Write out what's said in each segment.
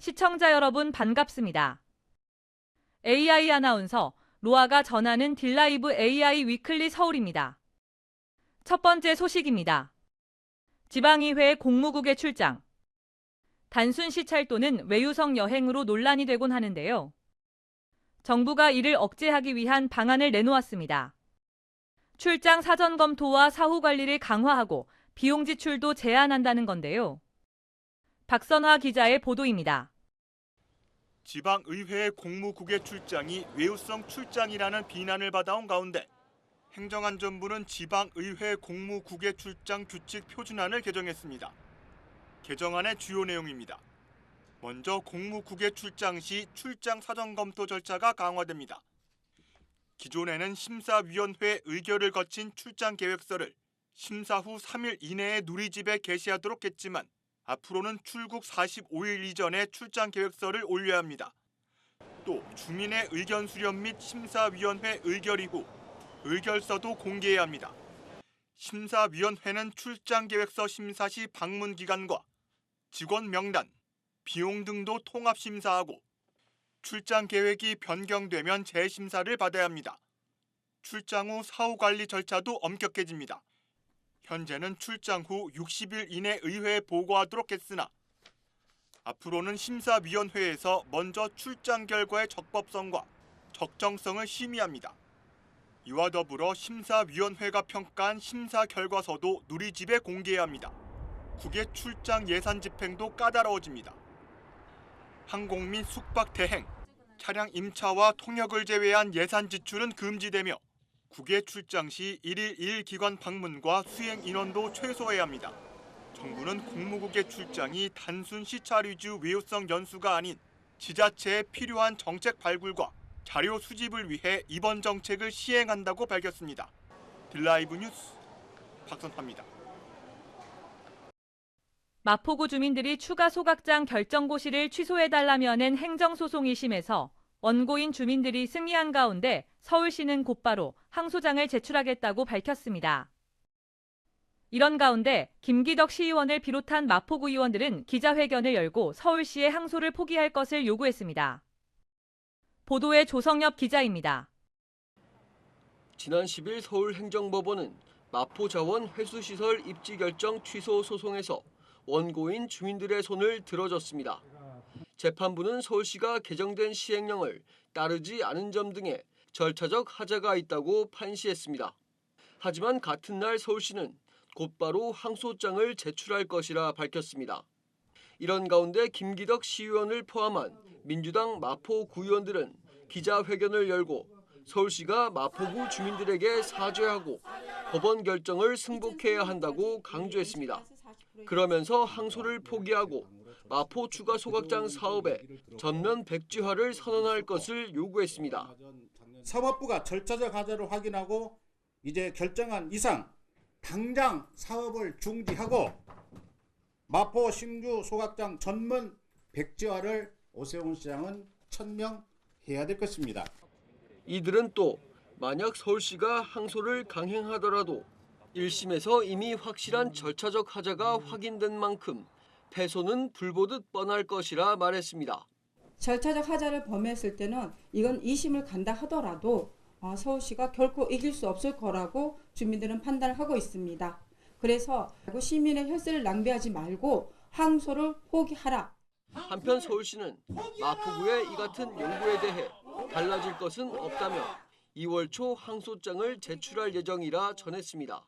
시청자 여러분 반갑습니다. AI 아나운서 로아가 전하는 딜라이브 AI 위클리 서울입니다. 첫 번째 소식입니다. 지방의회 공무국에 출장. 단순 시찰 또는 외유성 여행으로 논란이 되곤 하는데요. 정부가 이를 억제하기 위한 방안을 내놓았습니다. 출장 사전 검토와 사후 관리를 강화하고 비용 지출도 제한한다는 건데요. 박선화 기자의 보도입니다. 지방의회의 공무국의 출장이 외유성 출장이라는 비난을 받아온 가운데 행정안전부는 지방의회 공무국의 출장 규칙 표준안을 개정했습니다. 개정안의 주요 내용입니다. 먼저 공무국의 출장 시 출장 사전 검토 절차가 강화됩니다. 기존에는 심사위원회 의결을 거친 출장 계획서를 심사 후 3일 이내에 누리집에 게시하도록 했지만 앞으로는 출국 45일 이전에 출장 계획서를 올려야 합니다. 또 주민의 의견 수렴 및 심사위원회 의결 이후 의결서도 공개해야 합니다. 심사위원회는 출장 계획서 심사 시 방문 기간과 직원 명단, 비용 등도 통합 심사하고 출장 계획이 변경되면 재심사를 받아야 합니다. 출장 후 사후 관리 절차도 엄격해집니다. 현재는 출장 후 60일 이내 의회에 보고하도록 했으나 앞으로는 심사위원회에서 먼저 출장 결과의 적법성과 적정성을 심의합니다. 이와 더불어 심사위원회가 평가한 심사 결과서도 누리집에 공개해야 합니다. 국외 출장 예산 집행도 까다로워집니다. 항공 및 숙박 대행, 차량 임차와 통역을 제외한 예산 지출은 금지되며 국외 출장 시 1일 1일 기관 방문과 수행 인원도 최소해야 합니다. 정부는 공무국의 출장이 단순 시찰 위주 외유성 연수가 아닌 지자체에 필요한 정책 발굴과 자료 수집을 위해 이번 정책을 시행한다고 밝혔습니다. 딜라이브 뉴스 박선화입니다. 마포구 주민들이 추가 소각장 결정고시를 취소해달라며낸 행정소송 1심에서 원고인 주민들이 승리한 가운데 서울시는 곧바로 항소장을 제출하겠다고 밝혔습니다. 이런 가운데 김기덕 시의원을 비롯한 마포구 의원들은 기자회견을 열고 서울시의 항소를 포기할 것을 요구했습니다. 보도에 조성엽 기자입니다. 지난 10일 서울행정법원은 마포자원 회수시설 입지 결정 취소 소송에서 원고인 주민들의 손을 들어줬습니다. 재판부는 서울시가 개정된 시행령을 따르지 않은 점 등의 절차적 하자가 있다고 판시했습니다. 하지만 같은 날 서울시는 곧바로 항소장을 제출할 것이라 밝혔습니다. 이런 가운데 김기덕 시의원을 포함한 민주당 마포구 의원들은 기자회견을 열고 서울시가 마포구 주민들에게 사죄하고 법원 결정을 승복해야 한다고 강조했습니다. 그러면서 항소를 포기하고 마포 추가 소각장 사업에 전면 백지화를 선언할 것을 요구했습니다. 사법부가 절차적 하자를 확인하고 이제 결정한 이상 당장 사업을 중지하고 마포 신규 소각장 전면 백지화를 오세훈 시장은 천명해야 될 것입니다. 이들은 또 만약 서울시가 항소를 강행하더라도 1심에서 이미 확실한 절차적 하자가 확인된 만큼 패소는 불보듯 뻔할 것이라 말했습니다. 절차적 하자를 범했을 때는 이건 2심을 간다 하더라도 서울시가 결코 이길 수 없을 거라고 주민들은 판단을 하고 있습니다. 그래서 시민의 혈세를 낭비하지 말고 항소를 포기하라. 한편 서울시는 마포구의 이 같은 요구에 대해 달라질 것은 없다며 2월 초 항소장을 제출할 예정이라 전했습니다.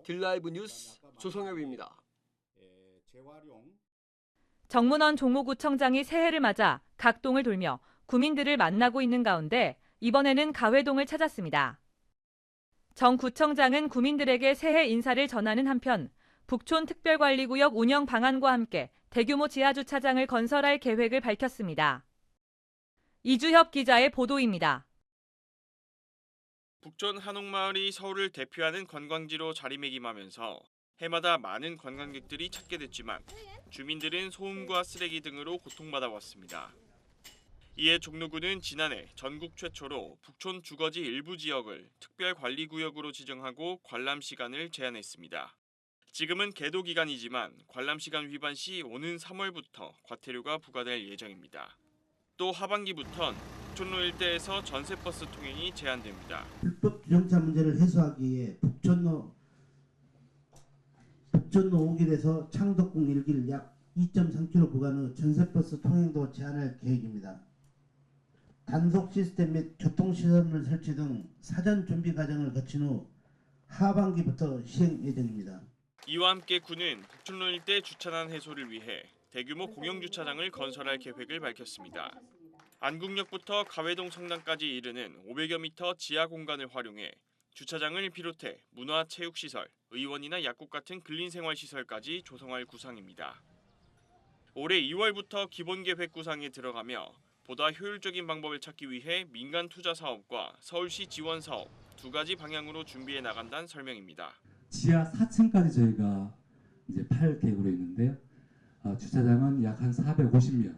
딜라이브 뉴스 조성엽입니다. 정문원 종로구청장이 새해를 맞아 각동을 돌며 구민들을 만나고 있는 가운데 이번에는 가회동을 찾았습니다. 정 구청장은 구민들에게 새해 인사를 전하는 한편 북촌 특별관리구역 운영 방안과 함께 대규모 지하주차장을 건설할 계획을 밝혔습니다. 이주협 기자의 보도입니다. 북촌 한옥마을이 서울을 대표하는 관광지로 자리매김하면서 해마다 많은 관광객들이 찾게 됐지만 주민들은 소음과 쓰레기 등으로 고통받아 왔습니다. 이에 종로구는 지난해 전국 최초로 북촌 주거지 일부 지역을 특별관리구역으로 지정하고 관람 시간을 제한했습니다. 지금은 계도 기간이지만 관람 시간 위반 시 오는 3월부터 과태료가 부과될 예정입니다. 또 하반기부턴 북촌로 일대에서 전세버스 통행이 제한됩니다. 불법 주정차 문제를 해소하기 위해 북촌로 5길에서 창덕궁 1길 약 2.3km 구간의 전세버스 통행도 제한할 계획입니다. 단속 시스템 및 교통시설물 설치 등 사전 준비 과정을 거친 후 하반기부터 시행 예정입니다. 이와 함께 군은 북촌로 일대 주차난 해소를 위해 대규모 공영주차장을 건설할 계획을 밝혔습니다. 안국역부터 가회동 성당까지 이르는 500여 미터 지하 공간을 활용해 주차장을 비롯해 문화체육시설, 의원이나 약국 같은 근린생활시설까지 조성할 구상입니다. 올해 2월부터 기본계획 구상에 들어가며 보다 효율적인 방법을 찾기 위해 민간 투자 사업과 서울시 지원 사업 두 가지 방향으로 준비해 나간다는 설명입니다. 지하 4층까지 저희가 이제 팔 계획으로 있는데요. 주차장은 약 한 450여.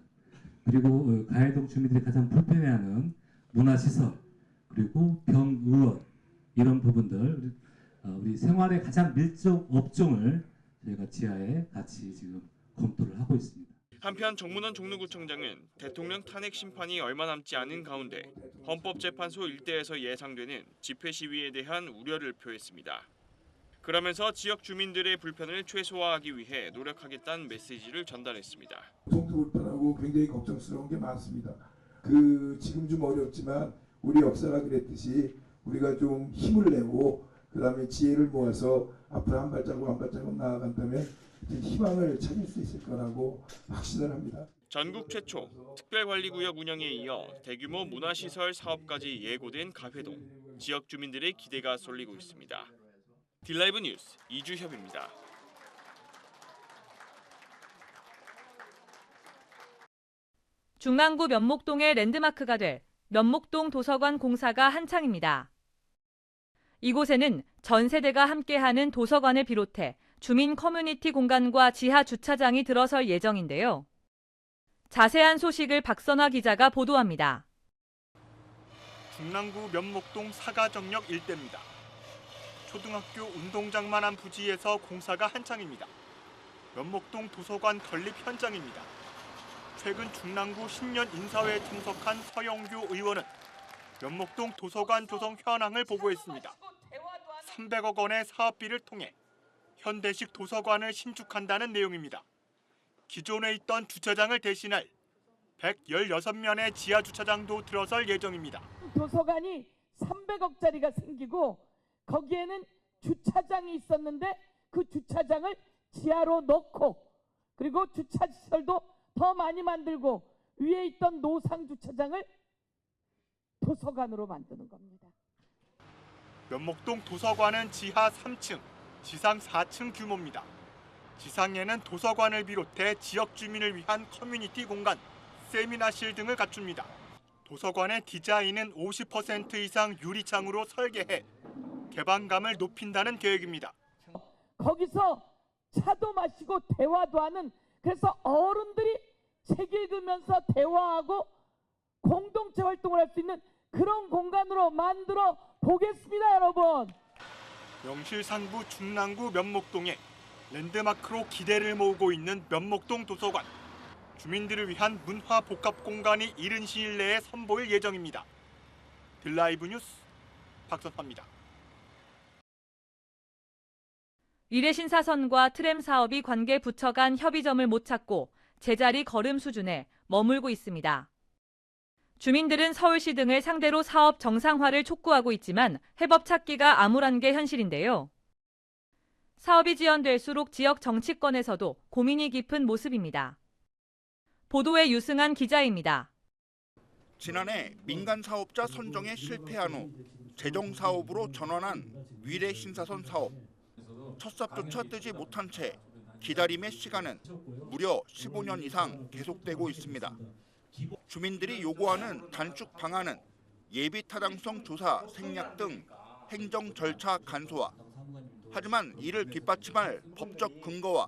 그리고 가해동 주민들이 가장 불편해하는 문화시설 그리고 병의원 이런 부분들 우리 생활의 가장 밀접 업종을 저희가 지하에 같이 지금 검토를 하고 있습니다. 한편 정문원 종로구청장은 대통령 탄핵 심판이 얼마 남지 않은 가운데 헌법재판소 일대에서 예상되는 집회 시위에 대한 우려를 표했습니다. 그러면서 지역 주민들의 불편을 최소화하기 위해 노력하겠다는 메시지를 전달했습니다. 교통도 불편하고 굉장히 걱정스러운 게 많습니다. 지금 좀 어렵지만 우리 역사가 그랬듯이 우리가 좀 힘을 내고 그다음에 지혜를 모아서 앞으로 한 발자국 나아간다면 희망을 찾을 수 있을 거라고 확신을 합니다. 전국 최초 특별관리구역 운영에 이어 대규모 문화시설 사업까지 예고된 가회동. 지역 주민들의 기대가 쏠리고 있습니다. 딜라이브 뉴스 이주협입니다. 중랑구 면목동의 랜드마크가 될 면목동 도서관 공사가 한창입니다. 이곳에는 전 세대가 함께하는 도서관을 비롯해 주민 커뮤니티 공간과 지하 주차장이 들어설 예정인데요. 자세한 소식을 박선화 기자가 보도합니다. 중랑구 면목동 사가정역 일대입니다. 초등학교 운동장만한 부지에서 공사가 한창입니다. 면목동 도서관 건립 현장입니다. 최근 중랑구 신년 인사회에 참석한 서영교 의원은 면목동 도서관 조성 현황을 보고했습니다. 300억 원의 사업비를 통해 현대식 도서관을 신축한다는 내용입니다. 기존에 있던 주차장을 대신할 116면의 지하 주차장도 들어설 예정입니다. 도서관이 300억짜리가 생기고 거기에는 주차장이 있었는데 그 주차장을 지하로 넣고 그리고 주차시설도 더 많이 만들고 위에 있던 노상 주차장을 도서관으로 만드는 겁니다. 면목동 도서관은 지하 3층, 지상 4층 규모입니다. 지상에는 도서관을 비롯해 지역 주민을 위한 커뮤니티 공간, 세미나실 등을 갖춥니다. 도서관의 디자인은 50% 이상 유리창으로 설계해 개방감을 높인다는 계획입니다. 거기서 차도 마시고 대화도 하는 그래서 어른들이 책 읽으면서 대화하고 공동체 활동을 할 수 있는 그런 공간으로 만들어 보겠습니다, 여러분. 명실상부 중랑구 면목동에 랜드마크로 기대를 모으고 있는 면목동 도서관. 주민들을 위한 문화 복합 공간이 이른 시일 내에 선보일 예정입니다. 딜라이브 뉴스 박선화입니다. 위례신사선과 트램 사업이 관계 부처 간 협의점을 못 찾고 제자리 걸음 수준에 머물고 있습니다. 주민들은 서울시 등을 상대로 사업 정상화를 촉구하고 있지만 해법 찾기가 암울한 게 현실인데요. 사업이 지연될수록 지역 정치권에서도 고민이 깊은 모습입니다. 보도에 유승한 기자입니다. 지난해 민간 사업자 선정에 실패한 후 재정 사업으로 전환한 위례 신사선 사업. 첫 삽조차 뜨지 못한 채 기다림의 시간은 무려 15년 이상 계속되고 있습니다. 주민들이 요구하는 단축 방안은 예비 타당성 조사 생략 등 행정 절차 간소화. 하지만 이를 뒷받침할 법적 근거와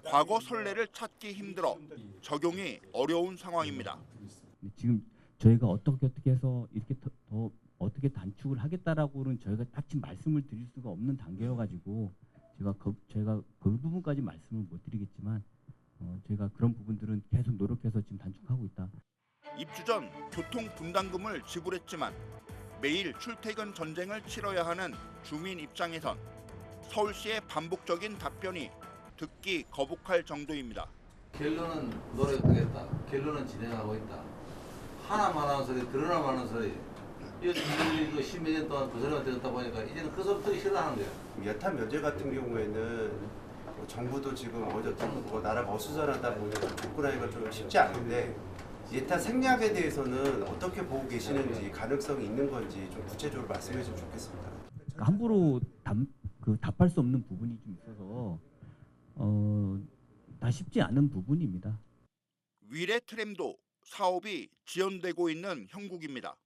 과거 선례를 찾기 힘들어 적용이 어려운 상황입니다. 지금 저희가 어떻게 해서 이렇게 더 어떻게 단축을 하겠다라고는 저희가 딱 지금 말씀을 드릴 수가 없는 단계여가지고 제가 그 부분까지 말씀을 못 드리겠지만 저희가 그런 부분들은 계속 노력해서 지금 단축하고 있다. 입주 전 교통 분담금을 지불했지만 매일 출퇴근 전쟁을 치러야 하는 주민 입장에선 서울시의 반복적인 답변이 듣기 거북할 정도입니다. 결론은 노력하겠다. 결론은 진행하고 있다. 하나만 하는 소리, 드러나만 하는 소리. 이거 십몇 년 동안 그 소리가 들었다 보니까 이제는 그 소리 듣기 싫어하는 거예요. 여타 면제 같은 경우에는 정부도 지금 어쨌든 나라가 어수선하다 보니까 접근하기가 좀 쉽지 않은데 예타 생략에 대해서는 어떻게 보고 계시는지 가능성이 있는 건지 좀 구체적으로 말씀해 주시면 좋겠습니다. 함부로 답할 수 없는 부분이 좀 있어서 다 쉽지 않은 부분입니다. 위례 트램도 사업이 지연되고 있는 형국입니다.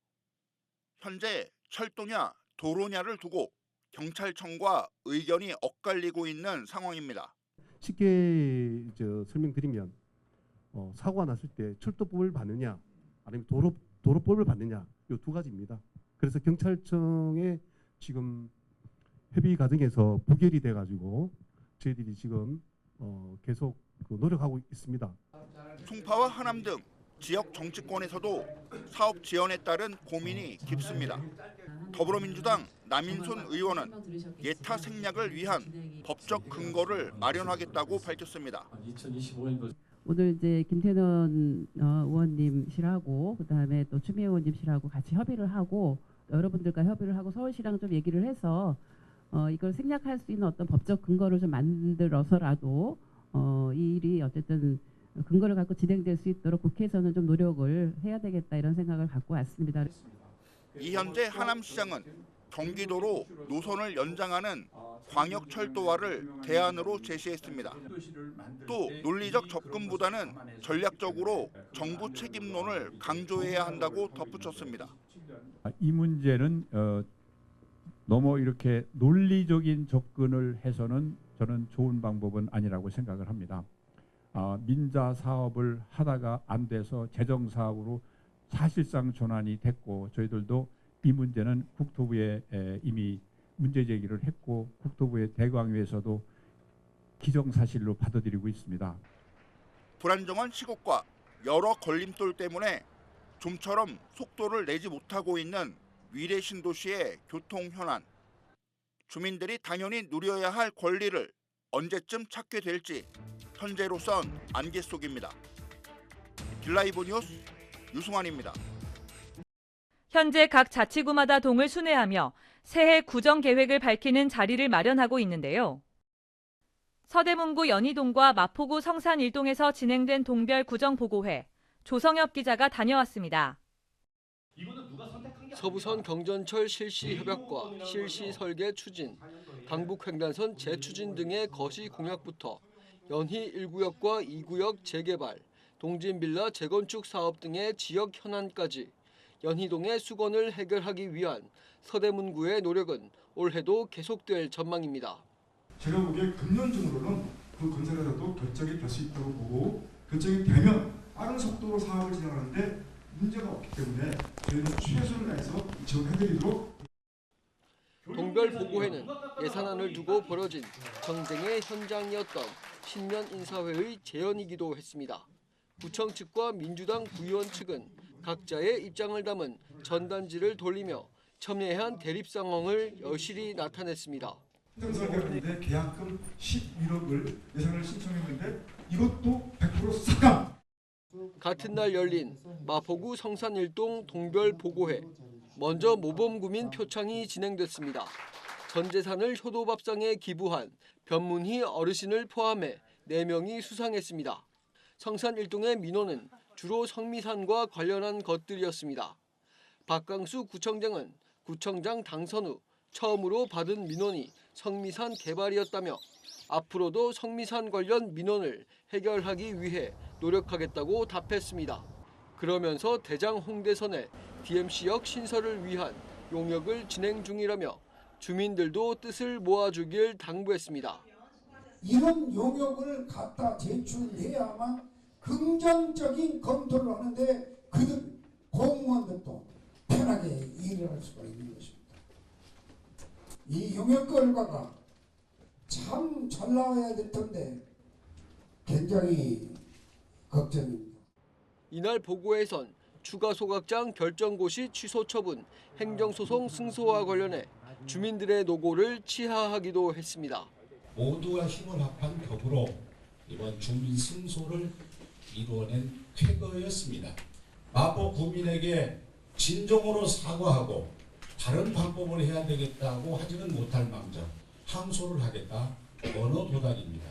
현재 철도냐 도로냐를 두고 경찰청과 의견이 엇갈리고 있는 상황입니다. 쉽게 설명드리면 사고가 났을 때 철도법을 받느냐 아니면 도로법을 받느냐 이 두 가지입니다. 그래서 경찰청의 지금 협의 과정에서 부결이 돼가지고 저희들이 지금 계속 노력하고 있습니다. 송파와 하남 등 지역 정치권에서도 사업 지연에 따른 고민이 깊습니다. 더불어민주당 남인순 의원은 예타 생략을 위한 법적 근거를 마련하겠다고 밝혔습니다. 오늘 이제 김태년 의원님실하고 그다음에 또 추미애 의원님실하고 같이 협의를 하고 여러분들과 협의를 하고 서울시랑 좀 얘기를 해서 이걸 생략할 수 있는 어떤 법적 근거를 좀 만들어서라도 이 일이 어쨌든 근거를 갖고 진행될 수 있도록 국회에서는 좀 노력을 해야 되겠다 이런 생각을 갖고 왔습니다. 이현재 하남시장은 경기도로 노선을 연장하는 광역철도화를 대안으로 제시했습니다. 또 논리적 접근보다는 전략적으로 정부 책임론을 강조해야 한다고 덧붙였습니다. 이 문제는 너무 이렇게 논리적인 접근을 해서는 저는 좋은 방법은 아니라고 생각을 합니다. 민자 사업을 하다가 안 돼서 재정 사업으로 사실상 전환이 됐고 저희들도 이 문제는 국토부에 이미 문제 제기를 했고 국토부의 대광위에서도 기정사실로 받아들이고 있습니다. 불안정한 시국과 여러 걸림돌 때문에 좀처럼 속도를 내지 못하고 있는 위례 신도시의 교통 현안. 주민들이 당연히 누려야 할 권리를 언제쯤 찾게 될지 현재로선 안개 속입니다. 딜라이브 뉴스 유승환입니다. 현재 각 자치구마다 동을 순회하며 새해 구정 계획을 밝히는 자리를 마련하고 있는데요. 서대문구 연희동과 마포구 성산일동에서 진행된 동별 구정보고회, 조성엽 기자가 다녀왔습니다. 서부선 경전철 실시 협약과 실시 설계 추진, 강북횡단선 재추진 등의 거시 공약부터 연희 1구역과 2구역 재개발, 동진빌라 재건축 사업 등의 지역 현안까지 연희동의 수건을 해결하기 위한 서대문구의 노력은 올해도 계속될 전망입니다. 제가 보기에 금년 중으로는 그 건설에서도 결정이 될 수 있다고 보고 결정이 되면 빠른 속도로 사업을 진행하는데 문제가 없기 때문에 저희는 최선을 다해서 지원해드리도록. 동별 보고회는 예산안을 두고 벌어진 정쟁의 현장이었던 신년 인사회의 재연이기도 했습니다. 구청 측과 민주당 구의원 측은 각자의 입장을 담은 전단지를 돌리며 첨예한 대립 상황을 여실히 나타냈습니다. 행정설계하는데 계약금 11억을 예산을 신청했는데 이것도 100% 삭감. 같은 날 열린 마포구 성산일동 동별 보고회. 먼저 모범구민 표창이 진행됐습니다. 전 재산을 효도밥상에 기부한 변문희 어르신을 포함해 4명이 수상했습니다. 성산일동의 민원은 주로 성미산과 관련한 것들이었습니다. 박강수 구청장은 구청장 당선 후 처음으로 받은 민원이 성미산 개발이었다며 앞으로도 성미산 관련 민원을 해결하기 위해 노력하겠다고 답했습니다. 그러면서 대장 홍대선의 DMC역 신설을 위한 용역을 진행 중이라며 주민들도 뜻을 모아주길 당부했습니다. 이런 용역을 갖다 제출해야만 긍정적인 검토를 하는데 그들 공무원들도 편하게 일을 할 수가 있는 것입니다. 이 용역 결과가 참 잘 나와야 될 텐데 굉장히 걱정입니다. 이날 보고에선 추가 소각장 결정고시 취소 처분, 행정소송 승소와 관련해 주민들의 노고를 치하하기도 했습니다. 모두가 힘을 합한 격으로 이번 주민 승소를 이루어낸 쾌거였습니다. 마포 구민에게 진정으로 사과하고 다른 방법을 해야 되겠다고 하지는 못할 망정 항소를 하겠다 언어 도단입니다.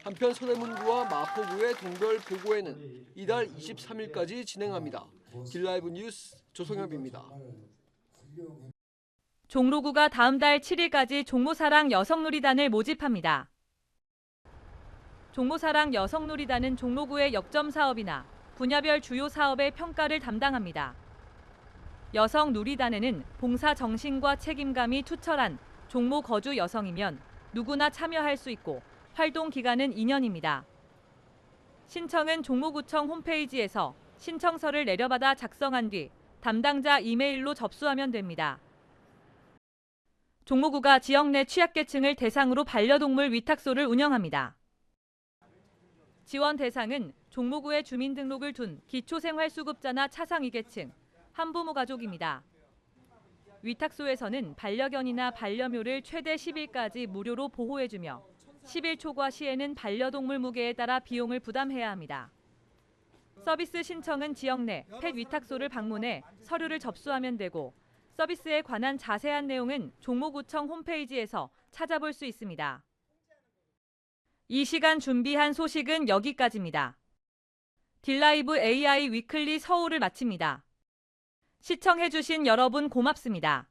한편 서대문구와 마포구의 동별 보고회는 이달 23일까지 진행합니다. 딜라이브 뉴스 조성엽입니다. 종로구가 다음 달 7일까지 종모사랑 여성놀이단을 모집합니다. 종모사랑 여성놀이단은 종로구의 역점 사업이나 분야별 주요 사업의 평가를 담당합니다. 여성놀이단에는 봉사 정신과 책임감이 투철한 종모 거주 여성이면 누구나 참여할 수 있고 활동 기간은 2년입니다. 신청은 종로구청 홈페이지에서 신청서를 내려받아 작성한 뒤 담당자 이메일로 접수하면 됩니다. 종로구가 지역 내 취약계층을 대상으로 반려동물 위탁소를 운영합니다. 지원 대상은 종로구에 주민등록을 둔 기초생활수급자나 차상위계층, 한부모 가족입니다. 위탁소에서는 반려견이나 반려묘를 최대 10일까지 무료로 보호해주며 10일 초과 시에는 반려동물 무게에 따라 비용을 부담해야 합니다. 서비스 신청은 지역 내 펫 위탁소를 방문해 서류를 접수하면 되고 서비스에 관한 자세한 내용은 종로구청 홈페이지에서 찾아볼 수 있습니다. 이 시간 준비한 소식은 여기까지입니다. 딜라이브 AI 위클리 서울을 마칩니다. 시청해주신 여러분 고맙습니다.